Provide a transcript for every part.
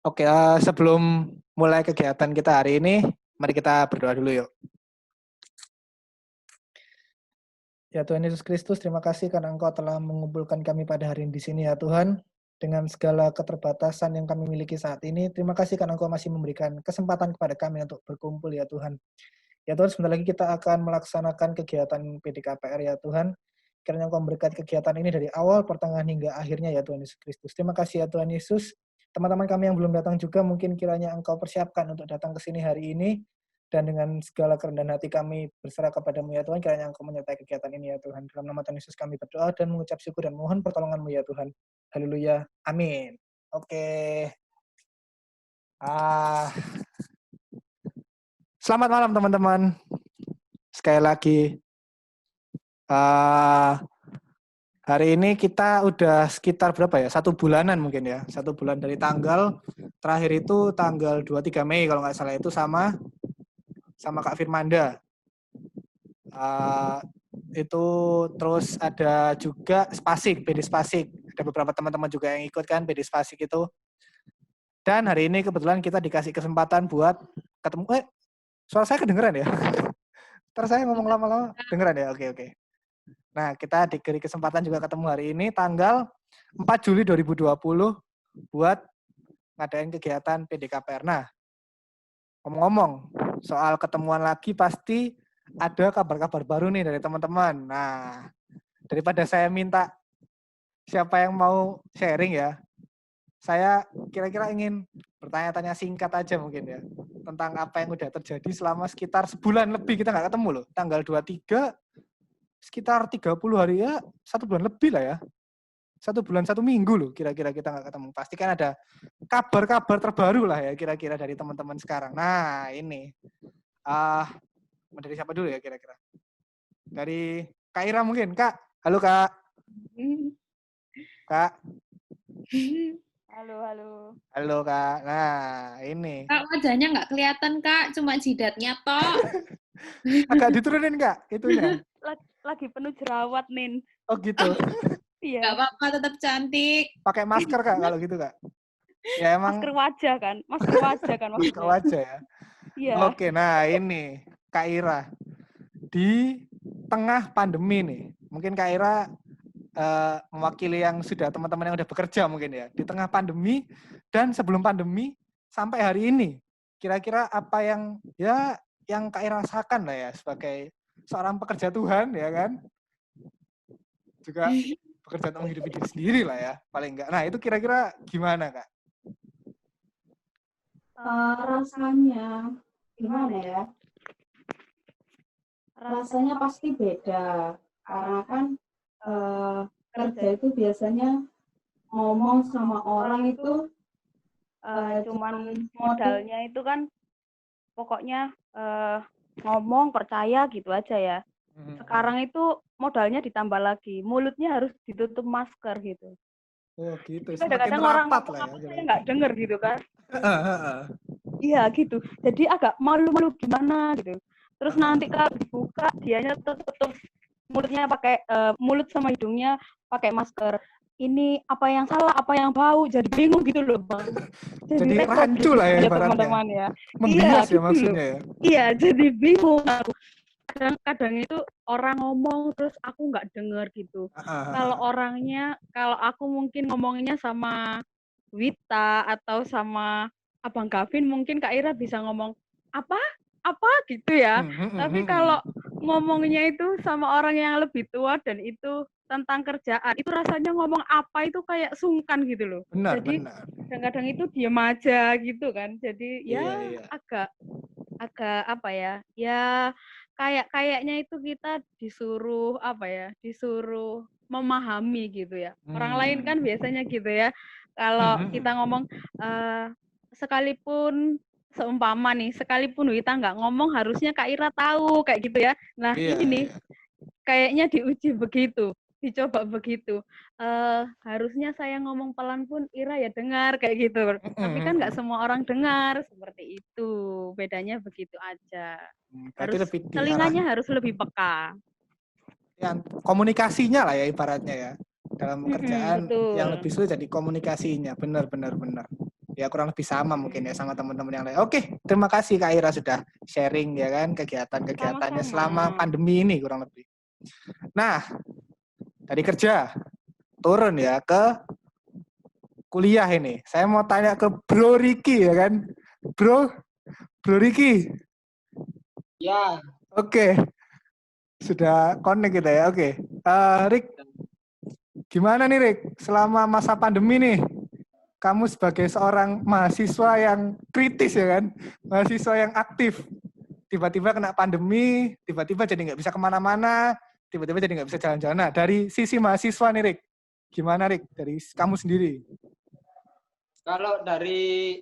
Oke, sebelum mulai kegiatan kita hari ini, mari kita berdoa dulu yuk. Ya Tuhan Yesus Kristus, terima kasih karena Engkau telah mengumpulkan kami pada hari ini di sini ya Tuhan. Dengan segala keterbatasan yang kami miliki saat ini, terima kasih karena Engkau masih memberikan kesempatan kepada kami untuk berkumpul ya Tuhan. Ya Tuhan, sebentar lagi kita akan melaksanakan kegiatan PDKPR ya Tuhan. Kiranya Engkau memberkati kegiatan ini dari awal, pertengahan, hingga akhirnya ya Tuhan Yesus Kristus. Terima kasih ya Tuhan Yesus. Teman-teman kami yang belum datang juga, mungkin kiranya Engkau persiapkan untuk datang ke sini hari ini. Dan dengan segala kerendahan hati kami berserah kepadamu ya Tuhan, kiranya Engkau menyertai kegiatan ini ya Tuhan. Dalam nama Tuhan Yesus kami berdoa dan mengucap syukur dan mohon pertolongan-Mu ya Tuhan. Haleluya. Amin. Oke. Selamat malam teman-teman. Sekali lagi, hari ini kita udah sekitar berapa ya? 1 bulanan mungkin ya. 1 bulan dari tanggal terakhir itu tanggal 23 Mei kalau nggak salah itu sama Kak Firmanda. Itu terus ada juga Spasik, PD Spasik. Ada beberapa teman-teman juga yang ikut kan PD Spasik itu. Dan hari ini kebetulan kita dikasih kesempatan buat ketemu. Suara saya kedengeran ya? Terus saya ngomong lama-lama dengeran ya? Oke. Nah, kita diberi kesempatan juga ketemu hari ini tanggal 4 Juli 2020 buat ngadain kegiatan PDKPR. Nah, ngomong-ngomong soal ketemuan lagi pasti ada kabar-kabar baru nih dari teman-teman. Nah, daripada saya minta siapa yang mau sharing ya, saya kira-kira ingin bertanya-tanya singkat aja mungkin ya tentang apa yang udah terjadi selama sekitar sebulan lebih kita nggak ketemu loh. Tanggal 23 sekitar 30 hari ya, 1 bulan lebih lah ya. 1 bulan 1 minggu loh kira-kira kita nggak ketemu. Pasti kan ada kabar-kabar terbaru lah ya kira-kira dari teman-teman sekarang. Nah ini, dari siapa dulu ya kira-kira? Dari Kak Ira mungkin. Kak, halo Kak. Kak. Halo. Halo Kak. Nah ini. Kak, wajahnya nggak kelihatan Kak, cuma jidatnya toh. Agak diturunin Kak itunya. Lagi penuh jerawat, Nin. Oh gitu. Iya. Nggak apa-apa, tetap cantik. Pakai masker Kak kalau gitu Kak. Ya emang. Masker wajah kan maksudnya. Masker wajah ya. Iya. Oke, nah ini Kak Ira. Di tengah pandemi nih, mungkin Kak Ira mewakili yang sudah teman-teman yang udah bekerja mungkin ya. Di tengah pandemi dan sebelum pandemi sampai hari ini, kira-kira apa yang Kak Ira rasakan lah ya sebagai seorang pekerja Tuhan ya kan? Juga bekerja untuk menghidupi diri sendiri lah ya, paling enggak. Nah, itu kira-kira gimana, Kak? Rasanya gimana ya? Rasanya pasti beda. Karena kan kerja itu biasanya ngomong sama orang itu cuman modalnya itu kan pokoknya ngomong percaya gitu aja ya. Sekarang itu modalnya ditambah lagi, mulutnya harus ditutup masker gitu. Oh gitu, Kadang-kadang orang ngomong apa saya nggak denger gitu kan. Iya gitu, jadi agak malu-malu gimana gitu. Terus nanti kalau dibuka dianya tutup mulutnya pakai mulut sama hidungnya pakai masker. Ini apa yang salah, apa yang bau, jadi bingung gitu loh Bang. Jadi rancu lah ya teman-teman ya. Membias iya, ya maksudnya ya. Iya, jadi bingung aku. Kadang itu orang ngomong terus aku nggak dengar gitu. Kalau aku mungkin ngomongnya sama Wita atau sama Abang Gavin, mungkin Kak Ira bisa ngomong apa gitu ya. Tapi kalau ngomongnya itu sama orang yang lebih tua dan itu tentang kerjaan, itu rasanya ngomong apa itu kayak sungkan gitu loh. Jadi kadang-kadang itu diam aja gitu kan. Jadi ya agak apa ya? Ya kayaknya itu kita disuruh memahami gitu ya. Orang lain kan biasanya gitu ya. Kalau kita ngomong sekalipun Wita nggak ngomong harusnya Kak Ira tahu kayak gitu ya. Nah ini kayaknya diuji begitu, dicoba begitu. Harusnya saya ngomong pelan pun Ira ya dengar kayak gitu. Tapi kan nggak semua orang dengar seperti itu. Bedanya begitu aja. Telinganya harus lebih peka. Ya, komunikasinya lah ya ibaratnya ya. Dalam pekerjaan yang lebih sulit jadi komunikasinya. Benar. ya kurang lebih sama mungkin ya sama teman-teman yang lain. Oke, terima kasih Kak Ira sudah sharing ya kan kegiatan-kegiatannya Sama-sama. selama pandemi ini kurang lebih. Nah, dari kerja turun ya ke kuliah ini. Saya mau tanya ke Bro Ricky ya kan. Bro Ricky. Ya, Oke. Sudah connect kita ya. Oke. Rick, gimana nih Rick selama masa pandemi nih? Kamu sebagai seorang mahasiswa yang kritis ya kan, mahasiswa yang aktif, tiba-tiba kena pandemi, tiba-tiba jadi nggak bisa kemana-mana, tiba-tiba jadi nggak bisa jalan-jalan. Nah, dari sisi mahasiswa nih Rick, gimana Rick dari kamu sendiri? kalau dari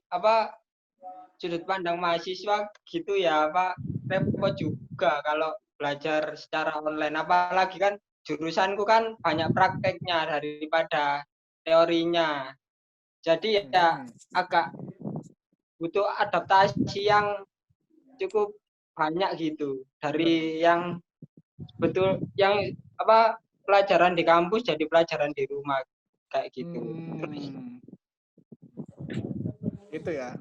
sudut pandang mahasiswa gitu ya repot juga kalau belajar secara online, apalagi kan jurusanku kan banyak prakteknya daripada teorinya. Jadi ya agak butuh adaptasi yang cukup banyak gitu dari yang pelajaran di kampus jadi pelajaran di rumah kayak gitu. Terus Gitu ya.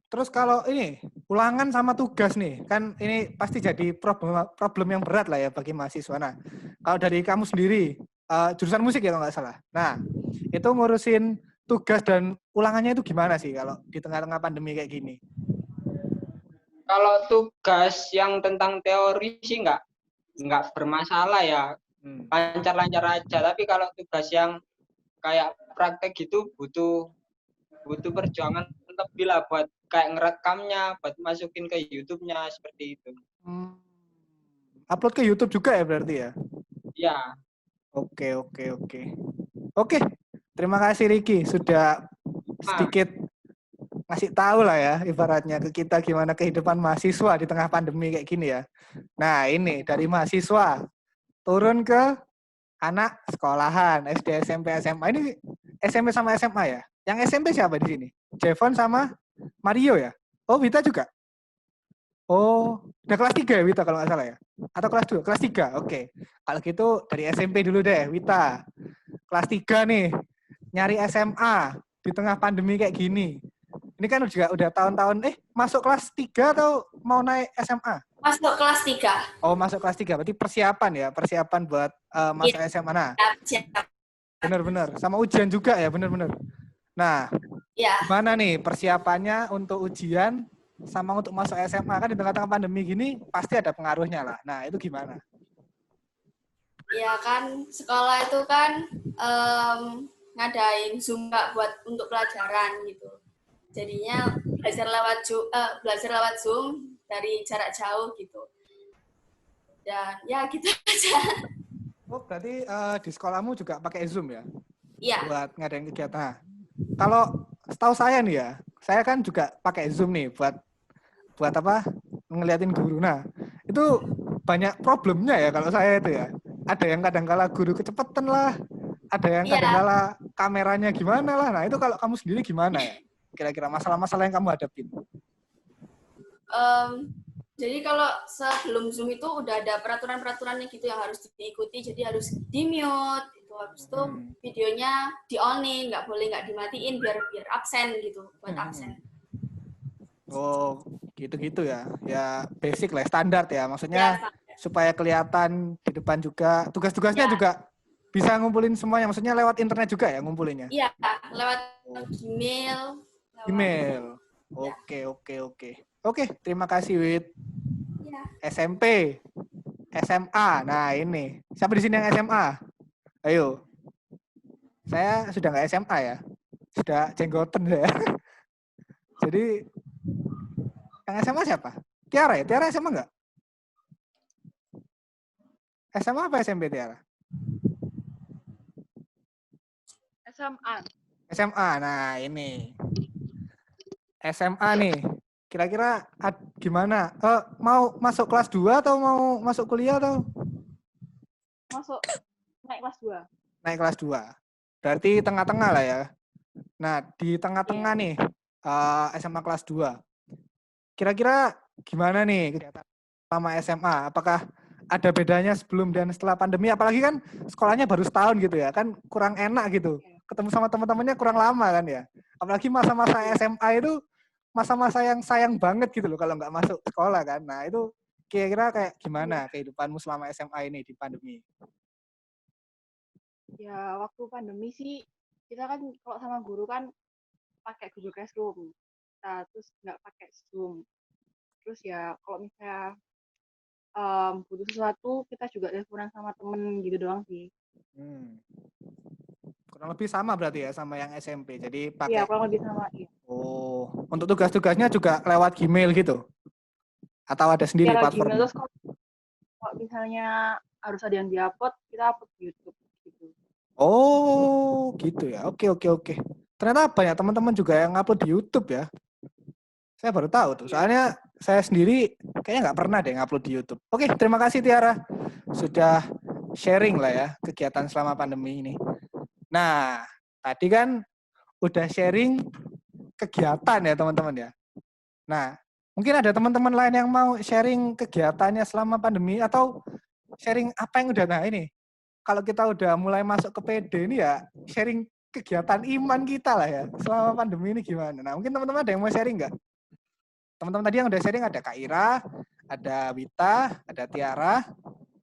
Terus kalau ini ulangan sama tugas nih, kan ini pasti jadi problem yang berat lah ya bagi mahasiswa. Nah, kalau dari kamu sendiri, jurusan musik ya kalau nggak salah. Nah, itu ngurusin tugas dan ulangannya itu gimana sih kalau di tengah-tengah pandemi kayak gini? kalau tugas yang tentang teori sih nggak bermasalah ya, lancar-lancar aja. Tapi kalau tugas yang kayak praktek gitu butuh perjuangan lebih lah buat kayak ngerekamnya, buat masukin ke YouTube-nya seperti itu. Upload ke YouTube juga ya berarti ya? Ya. Oke. Terima kasih Ricky sudah sedikit ngasih tahu lah ya ibaratnya ke kita gimana kehidupan mahasiswa di tengah pandemi kayak gini ya. Nah, ini dari mahasiswa turun ke anak sekolahan, SD, SMP, SMA. Ini SMP sama SMA ya? Yang SMP siapa di sini? Jevon sama Mario ya? Oh, Wita juga? Oh, udah kelas 3 ya Wita kalau nggak salah ya? Atau kelas 2? Kelas 3, oke. Kalau gitu dari SMP dulu deh, Wita. Kelas 3 nih, nyari SMA di tengah pandemi kayak gini. Ini kan juga udah tahun-tahun, masuk kelas 3 atau mau naik SMA? Masuk kelas 3. Oh, masuk kelas 3. Berarti persiapan buat masuk SMA. Nah, benar-benar. Sama ujian juga ya, benar-benar. Nah, gimana nih persiapannya untuk ujian sama untuk masuk SMA? Kan di tengah-tengah pandemi gini pasti ada pengaruhnya lah. Nah, itu gimana? Ya kan, sekolah itu kan ngadain Zoom buat untuk pelajaran gitu. Jadinya belajar lewat Zoom dari jarak jauh gitu. Dan ya gitu aja. Oh, berarti di sekolahmu juga pakai Zoom ya? Iya. Buat ngadain kegiatan. Nah, kalau setahu saya nih ya, saya kan juga pakai Zoom nih buat apa? Ngeliatin guru. Nah, itu banyak problemnya ya kalau saya itu ya. Ada yang kadang-kala guru kecepatan lah, ada yang kadang-kala kameranya gimana lah. Nah, itu kalau kamu sendiri gimana ya? Kira-kira masalah-masalah yang kamu hadapin? Jadi kalau sebelum Zoom itu udah ada peraturan-peraturannya gitu yang harus diikuti. Jadi harus di-mute, itu habis itu videonya di-on-in, nggak dimatiin biar absen gitu, buat absen. Oh, gitu-gitu ya. Ya basic lah, standar ya. Maksudnya supaya kelihatan di depan juga. Tugas-tugasnya juga bisa ngumpulin semuanya. Maksudnya lewat internet juga ya ngumpulinnya? Iya, lewat email. Email. Oke, terima kasih Wit. SMP, SMA. Nah ini, siapa di sini yang SMA? Ayo. Saya sudah nggak SMA ya, sudah jenggoten ya. Jadi yang SMA siapa? Tiara ya? Tiara SMA nggak? SMA apa SMP Tiara? SMA. Nah ini SMA nih. Kira-kira gimana? Mau masuk kelas 2 atau mau masuk kuliah atau? Naik kelas 2. Naik kelas 2. Berarti tengah-tengah lah ya. Nah, di tengah-tengah nih SMA kelas 2. Kira-kira gimana nih kegiatan selama SMA? Apakah ada bedanya sebelum dan setelah pandemi? Apalagi kan sekolahnya baru setahun gitu ya. Kan kurang enak gitu. Ketemu sama teman-temannya kurang lama kan ya. Apalagi masa-masa SMA itu masa-masa yang sayang banget gitu loh kalau nggak masuk sekolah kan. Nah itu kira-kira kayak gimana kehidupanmu selama SMA ini di pandemi? Ya, waktu pandemi sih, kita kan kalau sama guru kan pakai Google Classroom. Nah, terus nggak pakai Zoom. Terus ya, kalau misalnya butuh sesuatu, kita juga teleponan sama temen gitu doang sih. Kurang lebih sama berarti ya sama yang SMP. Jadi pakai. Iya, kurang lebih sama. Iya. Oh, untuk tugas-tugasnya juga lewat Gmail gitu? Atau ada sendiri Ya, lewat platform? Gmail. Terus kalau misalnya harus ada yang diupload, kita upload di YouTube gitu. Oh, gitu ya. Oke. Ternyata banyak teman-teman juga yang upload di YouTube ya. Saya baru tahu tuh. Soalnya saya sendiri kayaknya nggak pernah deh ngupload di YouTube. Oke, terima kasih Tiara. Sudah sharing lah ya kegiatan selama pandemi ini. Nah, tadi kan udah sharing kegiatan ya teman-teman ya. Nah, mungkin ada teman-teman lain yang mau sharing kegiatannya selama pandemi atau sharing apa yang udah, nah ini. Kalau kita udah mulai masuk ke PD ini ya, sharing kegiatan iman kita lah ya. Selama pandemi ini gimana? Nah, mungkin teman-teman ada yang mau sharing nggak? Teman-teman tadi yang udah sharing ada Kak Ira, ada Wita, ada Tiara,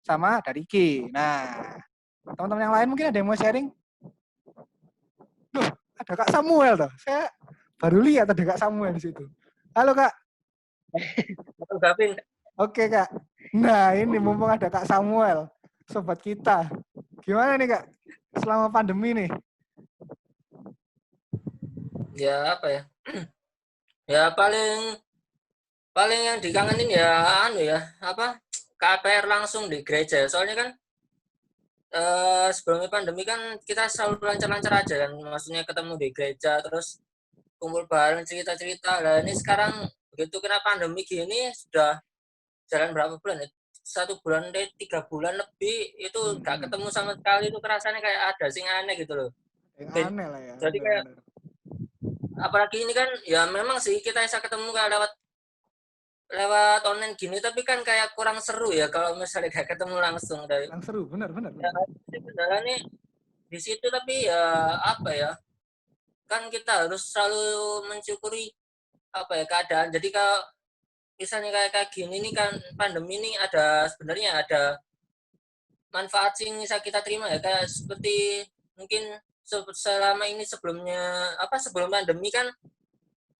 sama ada Riki. Nah, teman-teman yang lain mungkin ada yang mau sharing? Duh, ada Kak Samuel tuh. Saya baru lihat ada Kak Samuel di situ. Halo Kak. Oke Kak. Nah ini mumpung ada Kak Samuel, sobat kita. Gimana nih Kak, selama pandemi nih? Ya apa ya? Ya paling yang dikangenin ya KPR langsung di gereja. Soalnya kan sebelum pandemi kan kita selalu lancar-lancar aja kan, maksudnya ketemu di gereja terus kumpul bareng cerita-cerita. Nah ini sekarang begitu kena pandemi gini sudah jalan berapa bulan ya? 1 bulan 3 bulan lebih itu nggak ketemu sama sekali, itu rasanya kayak ada sing aneh gitu loh. Aneh lah ya. Jadi kayak apalagi ini kan ya memang sih kita bisa ketemu kayak lewat online gini, tapi kan kayak kurang seru ya kalau misalnya kayak ketemu langsung. Kurang seru, benar. Ya, kendalanya di situ, tapi ya apa ya, kan kita harus selalu mensyukuri apa ya keadaan. Jadi kalau misalnya kayak gini nih kan pandemi ini sebenarnya ada manfaat yang bisa kita terima ya, kayak seperti mungkin selama ini sebelum pandemi kan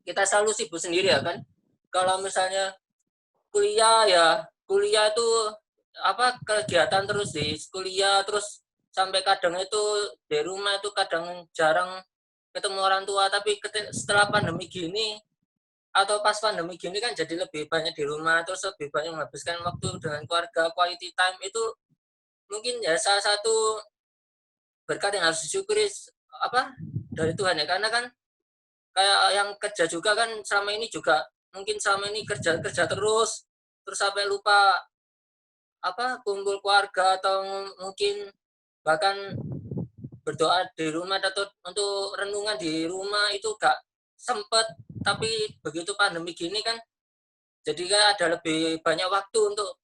kita selalu sibuk sendiri ya kan. Kalau misalnya kuliah itu kegiatan terus di kuliah, terus sampai kadang itu di rumah itu kadang jarang ketemu orang tua. Tapi setelah pandemi gini atau pas pandemi gini kan jadi lebih banyak di rumah, terus lebih banyak menghabiskan waktu dengan keluarga, quality time. Itu mungkin ya salah satu berkat yang harus disyukuri dari Tuhan ya, karena kan kayak yang kerja juga kan selama ini juga mungkin selama ini kerja terus sampai lupa kumpul keluarga, atau mungkin bahkan berdoa di rumah atau untuk renungan di rumah itu gak sempet. Tapi begitu pandemi gini kan jadi kayak ada lebih banyak waktu untuk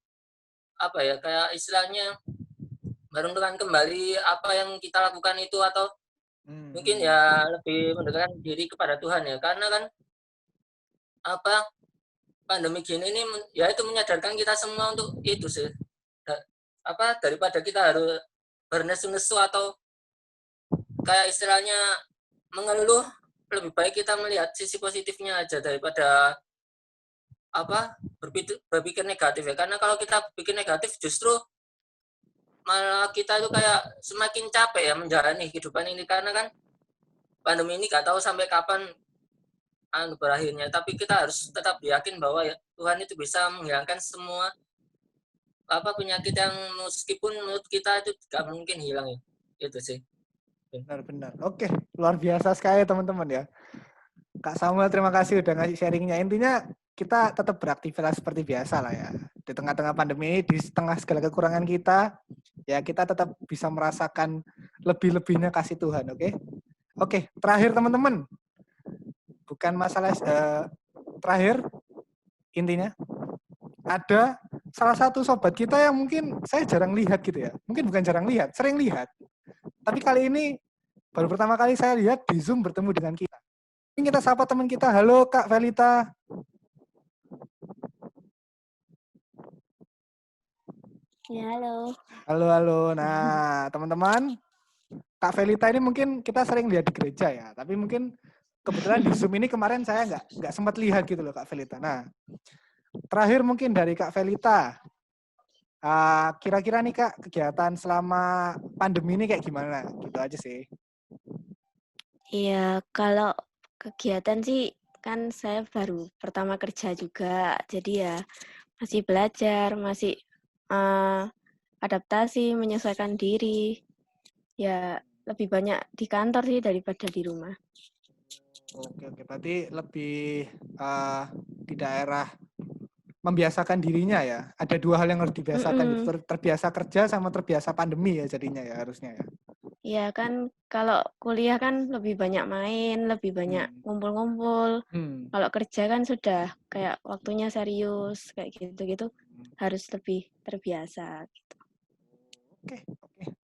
kayak istilahnya merenungkan kembali apa yang kita lakukan itu, atau mungkin ya lebih mendekatkan diri kepada Tuhan ya, karena kan pandemi gini ini ya itu menyadarkan kita semua untuk itu sih, daripada kita harus bernesu-nesu atau kayak istilahnya mengeluh, lebih baik kita melihat sisi positifnya aja daripada berpikir negatif ya. Karena kalau kita berpikir negatif justru malah kita itu kayak semakin capek ya menjalani kehidupan ini, karena kan pandemi ini gak tahu sampai kapan berakhirnya. Tapi kita harus tetap yakin bahwa ya Tuhan itu bisa menghilangkan semua penyakit yang meskipun menurut kita itu gak mungkin hilang ya. Itu sih. Benar. Oke, luar biasa sekali teman-teman ya. Kak Samuel, terima kasih udah ngasih sharingnya. Intinya kita tetap beraktivitas seperti biasa lah ya. Di tengah-tengah pandemi, di tengah segala kekurangan kita, ya kita tetap bisa merasakan lebih-lebihnya kasih Tuhan, oke? Oke, terakhir teman-teman. Bukan masalah terakhir, intinya ada salah satu sobat kita yang mungkin saya jarang lihat gitu ya. Mungkin bukan jarang lihat, sering lihat. Tapi kali ini baru pertama kali saya lihat di Zoom bertemu dengan kita. Ini kita sapa teman kita. Halo Kak Velita. Ya, halo. Halo. Nah, teman-teman, Kak Velita ini mungkin kita sering lihat di gereja ya, tapi mungkin kebetulan di Zoom ini kemarin saya nggak sempat lihat gitu loh Kak Velita. Nah, terakhir mungkin dari Kak Velita, kira-kira nih Kak, kegiatan selama pandemi ini kayak gimana? Gitu aja sih. Iya, kalau kegiatan sih kan saya baru pertama kerja juga, jadi ya masih belajar, masih adaptasi, menyesuaikan diri. Ya lebih banyak di kantor sih daripada di rumah. Oke. Berarti lebih di daerah membiasakan dirinya ya. Ada dua hal yang harus dibiasakan, gitu. Terbiasa kerja sama terbiasa pandemi ya jadinya ya harusnya ya. Iya kan kalau kuliah kan lebih banyak main, lebih banyak ngumpul-ngumpul. Kalau kerja kan sudah kayak waktunya serius kayak gitu-gitu harus lebih terbiasa gitu. Oke.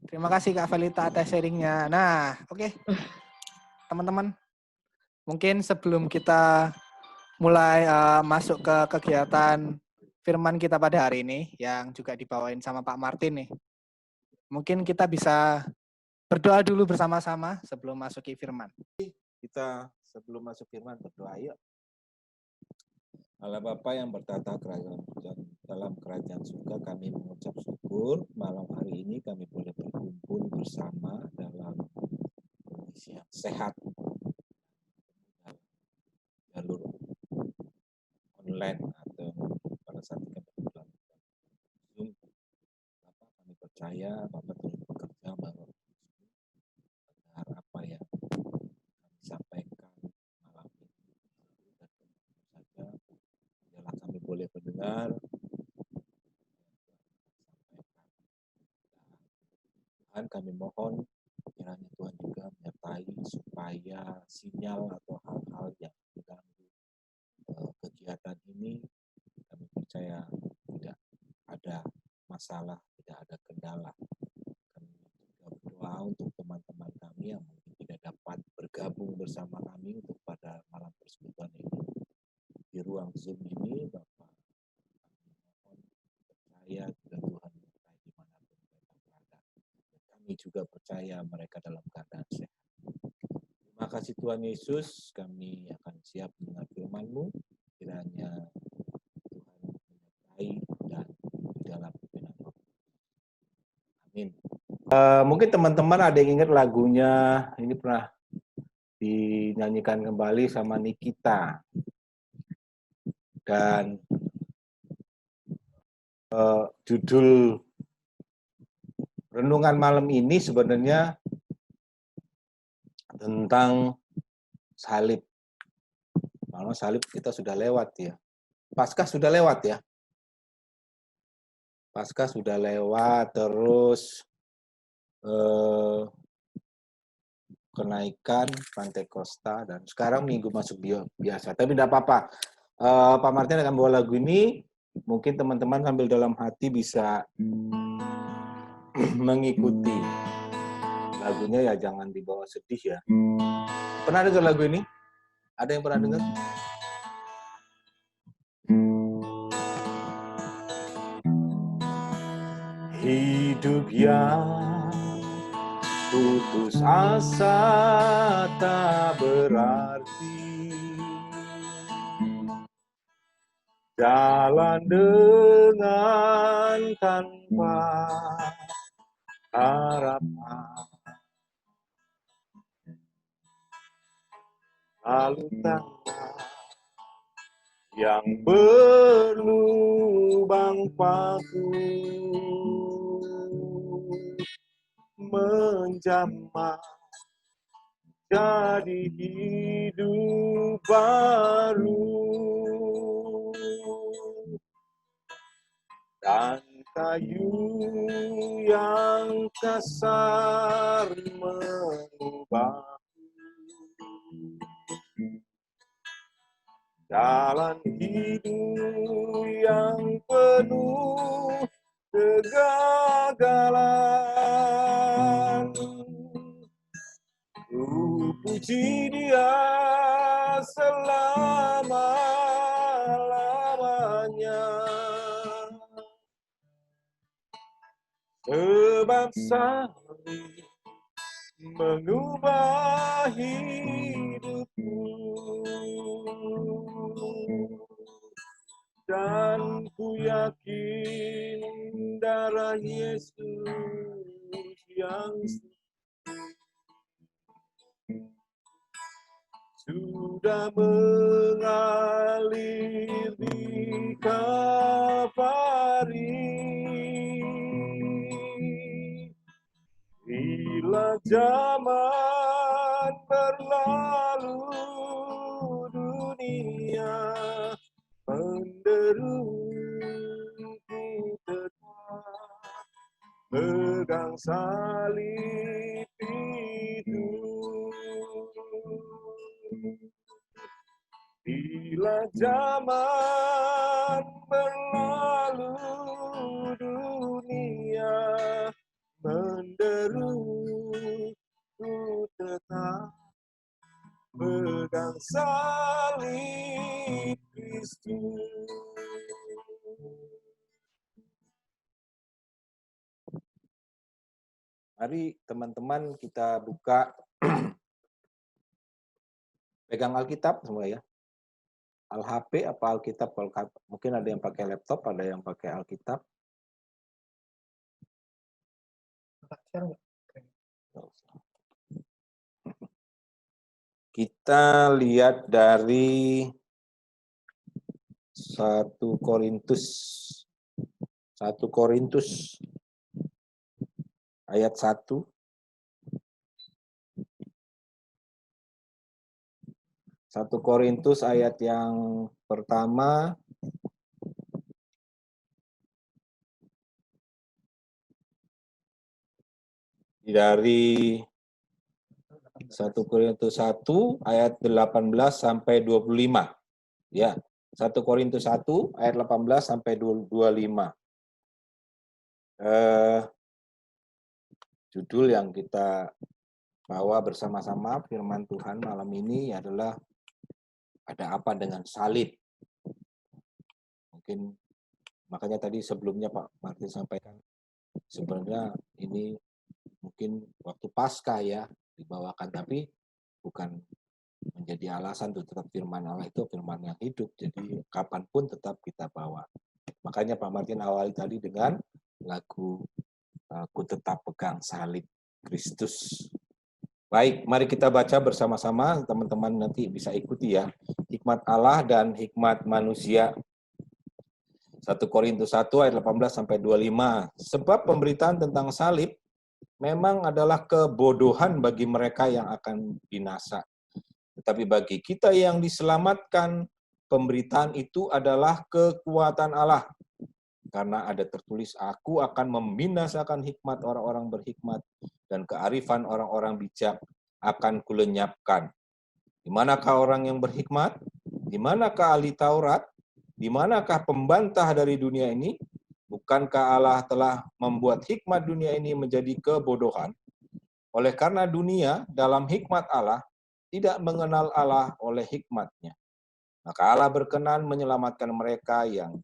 Terima kasih Kak Velita atas sharingnya. Nah, oke. Teman-teman, mungkin sebelum kita mulai masuk ke kegiatan firman kita pada hari ini yang juga dibawain sama Pak Martin nih. Mungkin kita bisa berdoa dulu bersama-sama sebelum masuki firman. Kita sebelum masuk firman berdoa yuk. Allah Bapa yang bertata dalam kerajaan surga, kami mengucap syukur malam hari ini kami boleh berkumpul bersama dalam kondisi yang sehat, jalur online atau pada saat kami melakukan Zoom. Bapak, kami percaya Bapak terus bekerja bahwa apa yang kami sampaikan malam ini dan saja adalah kami boleh mendengar. Tuhan, kami mohon kiranya Tuhan juga menyertai supaya sinyal atau hal-hal yang mengganggu kegiatan ini, kami percaya tidak ada masalah, tidak ada kendala. Kami juga berdoa untuk teman-teman kami yang mungkin tidak dapat bergabung bersama kami untuk pada malam persekutuan ini di ruang Zoom ini, Bapak, kami mohon percaya juga Tuhan menyertai dimanapun mereka berada. Dan kami juga percaya mereka dalam keadaan sehat. Terima kasih Tuhan Yesus, kami akan siap mendengar firman-Mu. Kiranya Tuhan menyertai dan di dalam pimpinan Roh. Amin. Mungkin teman-teman ada yang ingat lagunya, ini pernah dinyanyikan kembali sama Nikita. Dan judul renungan malam ini sebenarnya tentang salib. Malah salib kita sudah lewat ya. Paskah sudah lewat ya. Paskah sudah lewat, terus kenaikan Pantekosta, dan sekarang minggu masuk biasa. Tapi tidak apa-apa. Pak Martin akan bawa lagu ini. Mungkin teman-teman sambil dalam hati bisa mengikuti lagunya ya, jangan dibawa sedih ya. Pernah dengar lagu ini? Ada yang pernah dengar? Hidup yang putus asa tak berarti, jalan dengan tanpa harapan, lalu tangga yang berlubang paku menjamah jadi hidup baru, dan kayu yang kasar mengubah jalan hidup yang penuh kegagalan. Ku puji Dia selama-lamanya. Sebab salib mengubah hidupku, dan ku yakin darah Yesus yang sudah mengalir di Kalvari. Bila zaman berlalu, dunia menderu, ku tetap pegang salib itu. Bila zaman berlalu, dunia menderu, ku tetap pegang salib Kristus. Mari teman-teman kita buka pegang Alkitab semua ya. Al-HP apa Alkitab? Mungkin ada yang pakai laptop, ada yang pakai Alkitab. Kita lihat dari 1 Korintus ayat 1. 1 Korintus ayat yang pertama dari 1 Korintus 1 ayat 18 sampai 25. Ya, 1 Korintus 1 ayat 18 sampai 25. Judul yang kita bawa bersama-sama firman Tuhan malam ini adalah ada apa dengan salib. Mungkin makanya tadi sebelumnya Pak Martin sampaikan sebenarnya ini mungkin waktu Paskah ya dibawakan, tapi bukan menjadi alasan untuk tetap firman Allah itu firman yang hidup. Jadi kapanpun tetap kita bawa. Makanya Pak Martin awali tadi dengan lagu Ku Tetap Pegang Salib Kristus. Baik, mari kita baca bersama-sama, teman-teman nanti bisa ikuti ya. Hikmat Allah dan hikmat manusia. 1 Korintus 1 ayat 18 sampai 25. Sebab pemberitaan tentang salib memang adalah kebodohan bagi mereka yang akan binasa. Tetapi bagi kita yang diselamatkan, pemberitaan itu adalah kekuatan Allah. Karena ada tertulis, aku akan membinasakan hikmat orang-orang berhikmat dan kearifan orang-orang bijak akan kulenyapkan. Di manakah orang yang berhikmat? Di manakah ahli Taurat? Di manakah pembantah dari dunia ini? Bukankah Allah telah membuat hikmat dunia ini menjadi kebodohan? Oleh karena dunia dalam hikmat Allah tidak mengenal Allah oleh hikmatnya. Maka Allah berkenan menyelamatkan mereka yang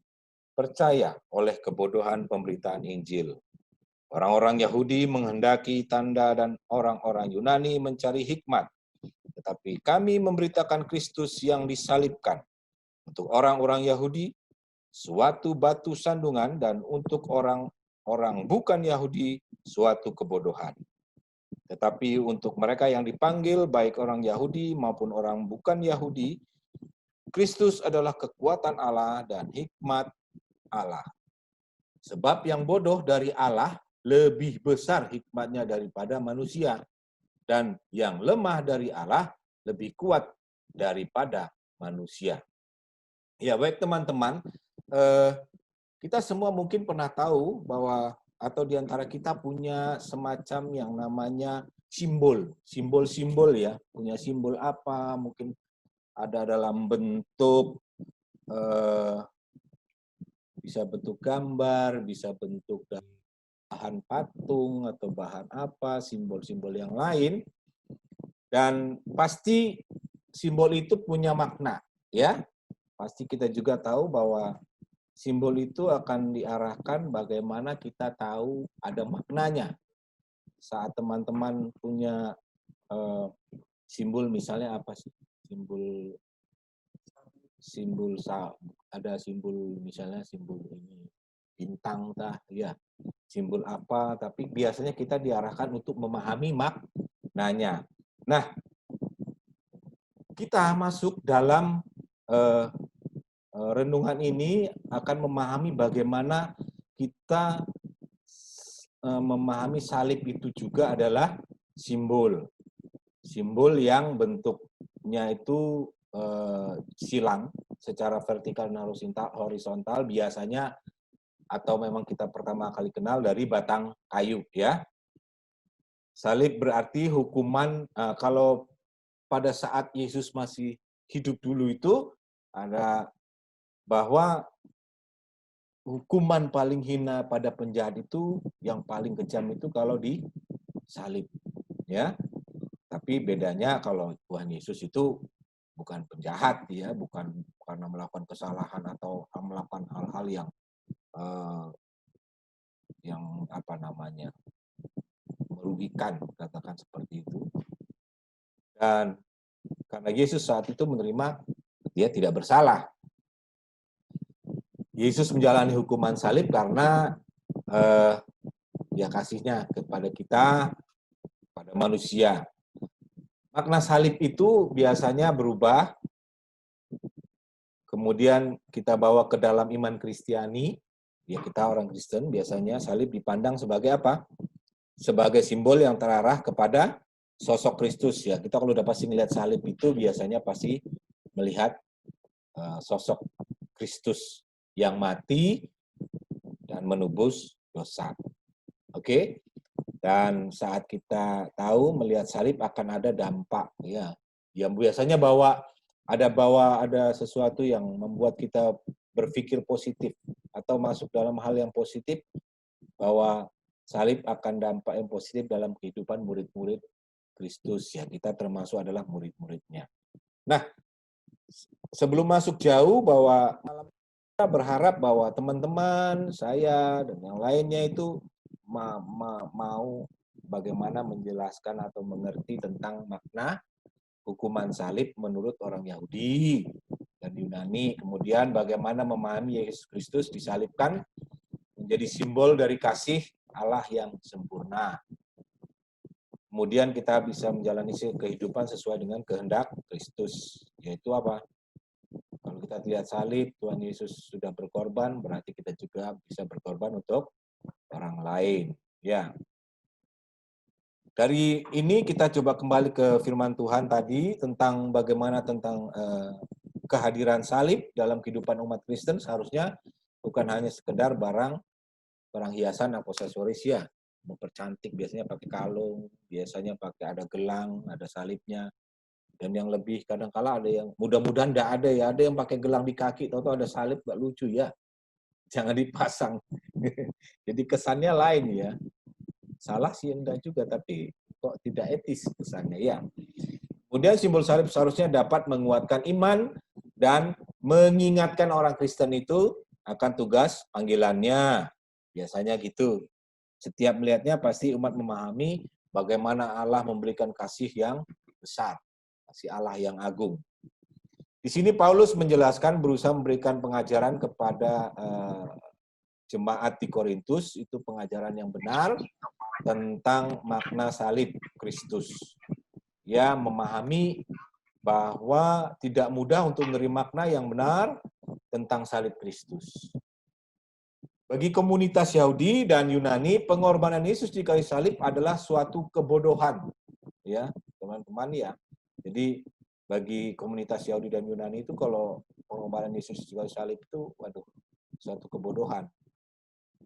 percaya oleh kebodohan pemberitaan Injil. Orang-orang Yahudi menghendaki tanda dan orang-orang Yunani mencari hikmat. Tetapi kami memberitakan Kristus yang disalibkan. Untuk orang-orang Yahudi, suatu batu sandungan, dan untuk orang-orang bukan Yahudi, suatu kebodohan. Tetapi untuk mereka yang dipanggil, baik orang Yahudi maupun orang bukan Yahudi, Kristus adalah kekuatan Allah dan hikmat Allah. Sebab yang bodoh dari Allah lebih besar hikmatnya daripada manusia, dan yang lemah dari Allah lebih kuat daripada manusia. Ya baik teman-teman, kita semua mungkin pernah tahu bahwa atau di antara kita punya semacam yang namanya simbol ya, punya simbol apa, mungkin ada dalam bentuk bisa bentuk gambar, bisa bentuk dari bahan patung atau bahan apa, simbol-simbol yang lain. Dan pasti simbol itu punya makna, ya. Pasti kita juga tahu bahwa simbol itu akan diarahkan bagaimana kita tahu ada maknanya. Saat teman-teman punya simbol, misalnya apa sih? Ada simbol, misalnya simbol ini bintang ya, simbol apa, tapi biasanya kita diarahkan untuk memahami maknanya. Nah, kita masuk dalam renungan ini akan memahami bagaimana kita memahami salib itu juga adalah simbol yang bentuknya itu silang secara vertikal dan horizontal, biasanya atau memang kita pertama kali kenal dari batang kayu, ya. Salib berarti hukuman. Kalau pada saat Yesus masih hidup dulu itu ada bahwa hukuman paling hina pada penjahat itu, yang paling kejam itu kalau disalib, ya. Tapi bedanya kalau Tuhan Yesus itu bukan penjahat, ya, bukan karena melakukan kesalahan atau melakukan hal-hal yang apa namanya merugikan, katakan seperti itu. Dan karena Yesus saat itu menerima, dia tidak bersalah. Yesus menjalani hukuman salib karena ya kasihnya kepada kita, pada manusia. Makna salib itu biasanya berubah, kemudian kita bawa ke dalam iman Kristiani. Ya, kita orang Kristen biasanya salib dipandang sebagai apa? Sebagai simbol yang terarah kepada sosok Kristus, ya. Kita kalau udah pasti melihat salib itu biasanya pasti melihat sosok Kristus yang mati dan menebus dosa. Oke? Dan saat kita tahu melihat salib akan ada dampak, ya. Yang biasanya ada sesuatu yang membuat kita berpikir positif atau masuk dalam hal yang positif, bahwa salib akan dampak yang positif dalam kehidupan murid-murid Kristus, ya. Kita termasuk adalah murid-muridnya. Nah, sebelum masuk jauh, bahwa kita berharap bahwa teman-teman, saya, dan yang lainnya itu mau bagaimana menjelaskan atau mengerti tentang makna hukuman salib menurut orang Yahudi dan Yunani. Kemudian bagaimana memahami Yesus Kristus disalibkan menjadi simbol dari kasih Allah yang sempurna. Kemudian kita bisa menjalani kehidupan sesuai dengan kehendak Kristus. Yaitu apa? Kalau kita lihat salib, Tuhan Yesus sudah berkorban, berarti kita juga bisa berkorban untuk orang lain. Ya. Dari ini kita coba kembali ke firman Tuhan tadi tentang bagaimana tentang kehadiran salib dalam kehidupan umat Kristen. Seharusnya bukan hanya sekedar barang hiasan atau aksesoris, ya. Mempercantik, biasanya pakai kalung, biasanya pakai ada gelang, ada salibnya. Dan yang lebih kadang-kala ada yang mudah-mudahan tidak ada, ya. Ada yang pakai gelang di kaki, tahu-tahu ada salib, gak lucu, ya. Jangan dipasang. Jadi kesannya lain, ya. Salah sih enggak juga, tapi kok tidak etis kesannya, ya. Kemudian simbol salib seharusnya dapat menguatkan iman dan mengingatkan orang Kristen itu akan tugas panggilannya. Biasanya gitu. Setiap melihatnya pasti umat memahami bagaimana Allah memberikan kasih yang besar, kasih Allah yang agung. Di sini Paulus menjelaskan, berusaha memberikan pengajaran kepada jemaat di Korintus, itu pengajaran yang benar tentang makna salib Kristus. Ya, memahami bahwa tidak mudah untuk menerima makna yang benar tentang salib Kristus. Bagi komunitas Yahudi dan Yunani, pengorbanan Yesus di kayu salib adalah suatu kebodohan. Ya, teman-teman, ya. Jadi bagi komunitas Yahudi dan Yunani itu kalau pengorbanan Yesus di kayu salib itu, waduh, suatu kebodohan.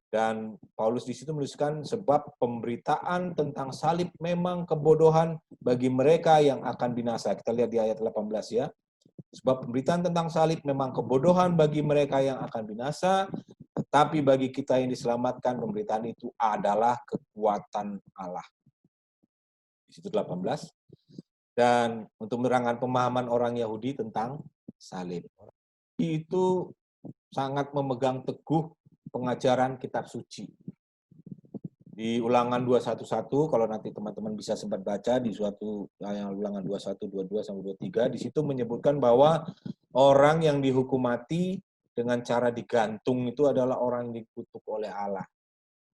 Dan Paulus di situ menuliskan, sebab pemberitaan tentang salib memang kebodohan bagi mereka yang akan binasa. Kita lihat di ayat 18, ya. Sebab pemberitaan tentang salib memang kebodohan bagi mereka yang akan binasa, tetapi bagi kita yang diselamatkan, pemberitaan itu adalah kekuatan Allah. Di situ 18. Dan untuk menerangkan pemahaman orang Yahudi tentang salib. Itu sangat memegang teguh pengajaran kitab suci. Di Ulangan 211, kalau nanti teman-teman bisa sempat baca di suatu yang Ulangan 21, 22 sampai 23, di situ menyebutkan bahwa orang yang dihukum mati dengan cara digantung itu adalah orang yang dikutuk oleh Allah.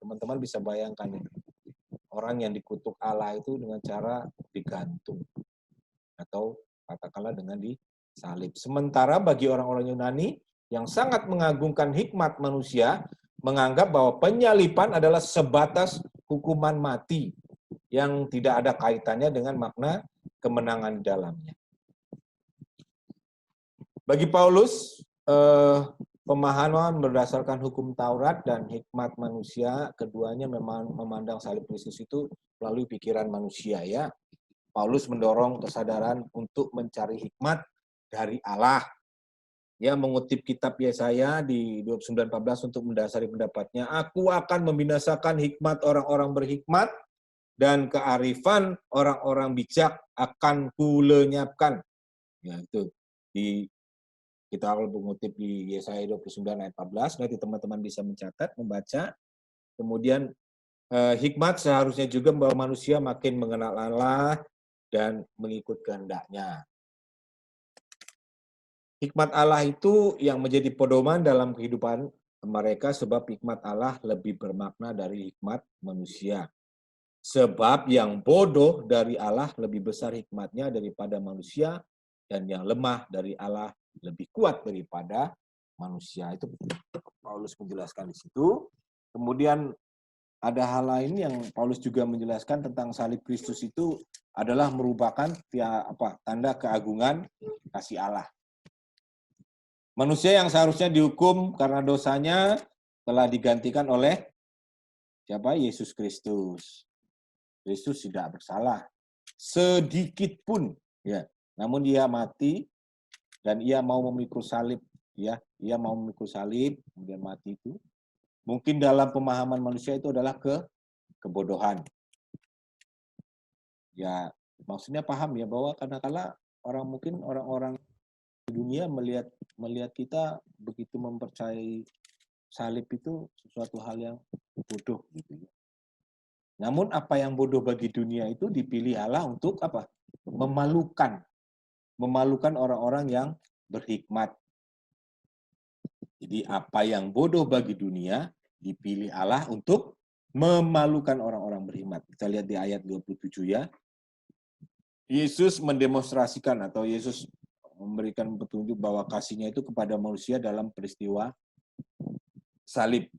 Teman-teman bisa bayangkan itu. Orang yang dikutuk Allah itu dengan cara digantung atau katakanlah dengan disalib. Sementara bagi orang-orang Yunani yang sangat mengagungkan hikmat manusia, menganggap bahwa penyaliban adalah sebatas hukuman mati yang tidak ada kaitannya dengan makna kemenangan di dalamnya. Bagi Paulus, pemahaman berdasarkan hukum Taurat dan hikmat manusia, keduanya memang memandang salib Kristus itu melalui pikiran manusia, ya. Paulus mendorong kesadaran untuk mencari hikmat dari Allah. Ya, mengutip kitab Yesaya di 29:14 untuk mendasari pendapatnya, aku akan membinasakan hikmat orang-orang berhikmat dan kearifan orang-orang bijak akan kulenyapkan. Ya, itu kita kalau mengutip di Yesaya 29 ayat 14, nanti teman-teman bisa mencatat, membaca. Kemudian hikmat seharusnya juga membawa manusia makin mengenal Allah dan mengikut kehendaknya. Hikmat Allah itu yang menjadi pedoman dalam kehidupan mereka, sebab hikmat Allah lebih bermakna dari hikmat manusia. Sebab yang bodoh dari Allah lebih besar hikmatnya daripada manusia, dan yang lemah dari Allah lebih kuat daripada manusia. Itu Paulus menjelaskan di situ. Kemudian ada hal lain yang Paulus juga menjelaskan tentang salib Kristus itu adalah merupakan tanda keagungan kasih Allah. Manusia yang seharusnya dihukum karena dosanya telah digantikan oleh siapa? Yesus Kristus. Kristus tidak bersalah sedikit pun, ya. Namun dia mati dan ia mau memikul salib, ya. Ia mau memikul salib, kemudian mati itu. Mungkin dalam pemahaman manusia itu adalah kebodohan. Ya, maksudnya paham ya bahwa kadang-kala orang-orang di dunia melihat kita begitu mempercayai salib itu sesuatu hal yang bodoh gitu ya. Namun apa yang bodoh bagi dunia itu dipilih Allah untuk apa? Memalukan orang-orang yang berhikmat. Jadi apa yang bodoh bagi dunia dipilih Allah untuk memalukan orang-orang berhikmat. Kita lihat di ayat 27 ya. Yesus mendemonstrasikan atau Yesus memberikan petunjuk bahwa kasihnya itu kepada manusia dalam peristiwa salib.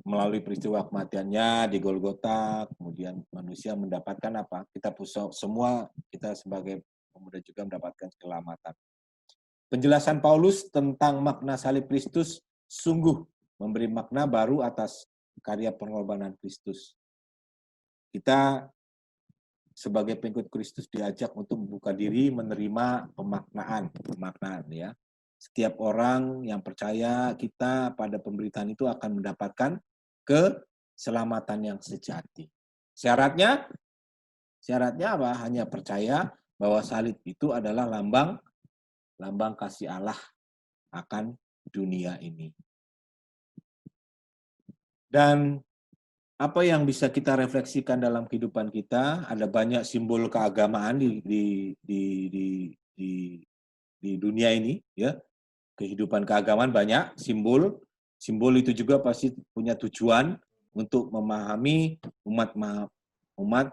Melalui peristiwa kematiannya di Golgota, kemudian manusia mendapatkan apa? Kita sebagai pemuda juga mendapatkan keselamatan. Penjelasan Paulus tentang makna salib Kristus sungguh memberi makna baru atas karya pengorbanan Kristus. Kita sebagai pengikut Kristus diajak untuk membuka diri menerima pemaknaan ya. Setiap orang yang percaya kita pada pemberitaan itu akan mendapatkan keselamatan yang sejati. Syaratnya apa? Hanya percaya bahwa salib itu adalah lambang kasih Allah akan dunia ini. Dan apa yang bisa kita refleksikan dalam kehidupan kita? Ada banyak simbol keagamaan di dunia ini, ya. Kehidupan keagamaan banyak simbol. Simbol itu juga pasti punya tujuan untuk memahami umat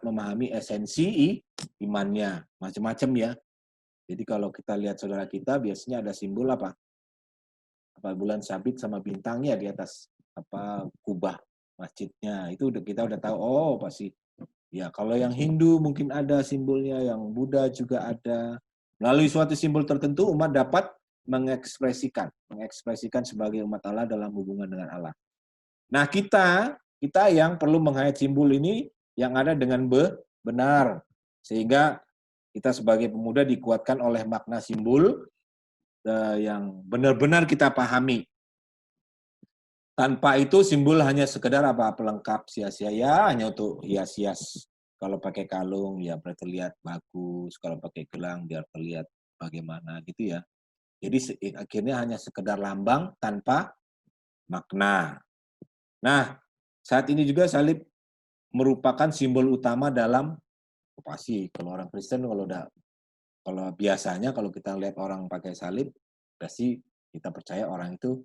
memahami esensi imannya, macam-macam ya. Jadi kalau kita lihat saudara kita, biasanya ada simbol apa? Bulan sabit sama bintangnya di atas kubah masjidnya. Itu kita udah tahu, oh pasti. Ya, kalau yang Hindu mungkin ada simbolnya, yang Buddha juga ada. Melalui suatu simbol tertentu umat dapat mengekspresikan sebagai umat Allah dalam hubungan dengan Allah. Nah, kita yang perlu menghayat simbol ini yang ada dengan benar, sehingga kita sebagai pemuda dikuatkan oleh makna simbol yang benar-benar kita pahami. Tanpa itu simbol hanya sekedar pelengkap sia-sia ya, hanya untuk hias-hias kalau pakai kalung ya biar terlihat bagus, kalau pakai gelang biar terlihat bagaimana gitu ya. Jadi akhirnya hanya sekedar lambang tanpa makna. Nah, saat ini juga salib merupakan simbol utama dalam pasti kalau orang Kristen kalau biasanya kalau kita lihat orang pakai salib pasti kita percaya orang itu